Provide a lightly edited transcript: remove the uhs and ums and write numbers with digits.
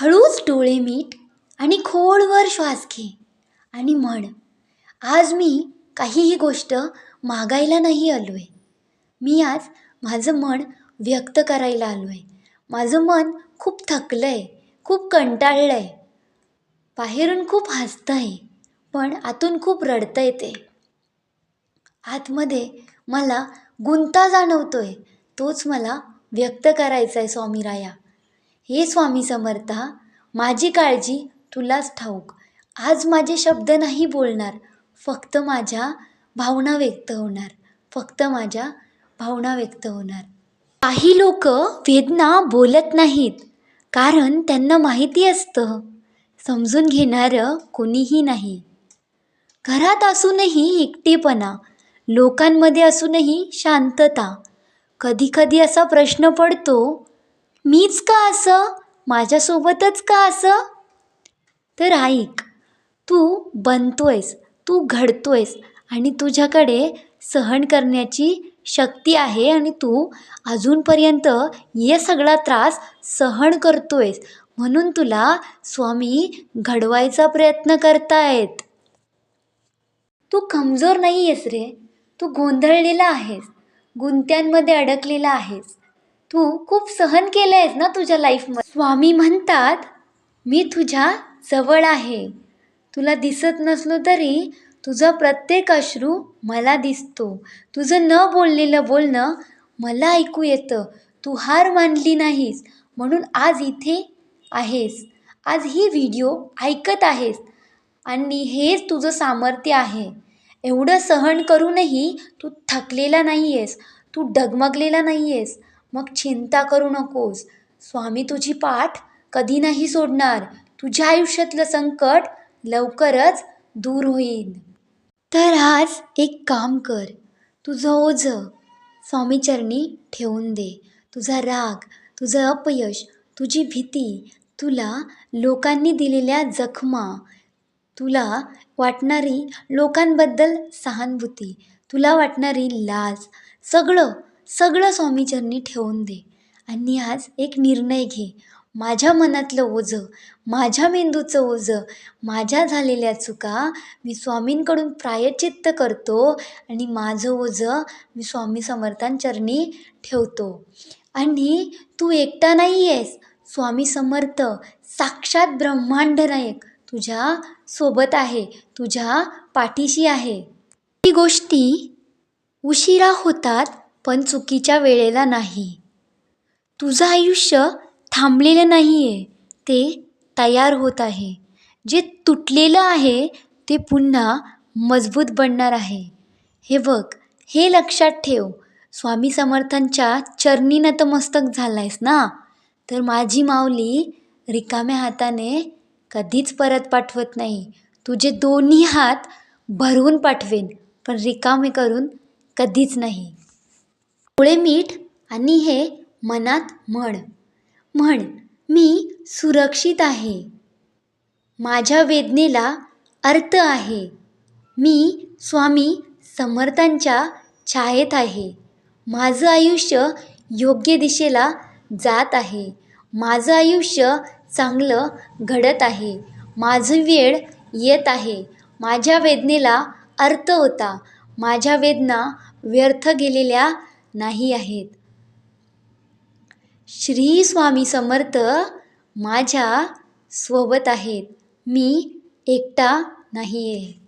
हळूच डोळे मीट आणि खोलवर श्वास घे आणि म्हण, आज मी काहीही गोष्ट मागायला नाही आलो आहे. मी आज माझं मन व्यक्त करायला आलो आहे. माझं मन खूप थकलं आहे, खूप कंटाळलं आहे. बाहेरून खूप हसतं आहे, पण आतून खूप रडतं येते. आतमध्ये मला गुंता जाणवतोय, तोच मला व्यक्त करायचा आहे स्वामीराया. हे स्वामी समर्था, माझी काळजी तुलाच ठाऊक. आज माझे शब्द नाही बोलणार, फक्त माझ्या भावना व्यक्त होणार, फक्त माझ्या भावना व्यक्त होणार. काही लोक वेदना बोलत नाहीत, कारण त्यांना माहिती असतं समजून घेणारं कोणीही नाही. घरात असूनही एकटेपणा, लोकांमध्ये असूनही शांतता. कधी कधी असा प्रश्न पडतो, मीच का असं, माझ्यासोबतच का असं? तर ऐक, तू बनतोयस, तू घडतोयस आणि तुझ्याकडे सहन करण्याची शक्ती आहे आणि तू अजूनपर्यंत हे सगळा त्रास सहन करतोयस, म्हणून तुला स्वामी घडवायचा प्रयत्न करतायत. तू कमजोर नाही आहेस रे, तू गोंधळलेला आहेस, गुंत्यांमध्ये अडकलेला आहेस. तू खूप सहन केलं आहेस ना तुझ्या लाईफमध्ये. स्वामी म्हणतात, मी तुझ्या जवळ आहे. तुला दिसत नसलो तरी तुझा प्रत्येक अश्रू मला दिसतो. तुझं न बोललेलं बोलणं मला ऐकू येतं. तू हार मानली नाहीस, म्हणून आज इथे आहेस. आज ही व्हिडिओ ऐकत आहेस आणि हेच तुझं सामर्थ्य आहे. एवढं सहन करूनही तू थकलेला नाही आहेस, तू डगमगलेला नाही आहेस. मग चिंता करू नकोस. स्वामी तुझी पाठ कधी नाही सोडणार. तुझ्या आयुष्यातलं संकट लवकरच दूर होईल. तर आज एक काम कर, तुझं ओझं स्वामीचरणी ठेवून दे. तुझा राग, तुझं अपयश, तुझी भीती, तुला लोकांनी दिलेल्या जखमा, तुला वाटणारी लोकांबद्दल सहानुभूती, तुला वाटणारी लाज, सगळं सगळं स्वामीचरणी ठेवून दे. आणि आज एक निर्णय घे, माझ्या मनातलं ओझं, माझ्या मेंदूचं ओझं, माझ्या झालेल्या चुका मी स्वामींकडून प्रायश्चित्त करतो आणि माझं ओझं मी स्वामी समर्थांचरणी ठेवतो. आणि तू एकटा नाही आहेस. स्वामी समर्थ साक्षात ब्रह्मांड नायक तुझ्या सोबत आहे, तुझ्या पाठीशी आहे. काही गोष्टी उशिरा होतात, पण चुकीच्या वेळेला नाही. तुझं आयुष्य थांबलेलं नाही आहे, ते तयार होत आहे. जे तुटलेलं आहे ते पुन्हा मजबूत बनणार आहे. हे बघ, हे लक्षात ठेव. स्वामी समर्थांच्या चरणी नतमस्तक झालायस ना, तर माझी माऊली रिकाम्या हाताने कधीच परत पाठवत नाही. तुझे दोन्ही हात भरवून पाठवेन, पण रिकामे करून कधीच नाही. डोळे मीठ आणि हे मनात म्हण, म्हण, मी सुरक्षित आहे. माझ्या वेदनेला अर्थ आहे. मी स्वामी समर्थांच्या छायेत आहे. माझं आयुष्य योग्य दिशेला जात आहे. माझं आयुष्य चांगलं घडत आहे. माझी वेळ येत आहे. माझ्या वेदनेला अर्थ होता. माझ्या वेदना व्यर्थ गेलेल्या नाही आहेत. श्री स्वामी समर्थ माझ्या सोबत आहेत. मी एकटा नाही आहे.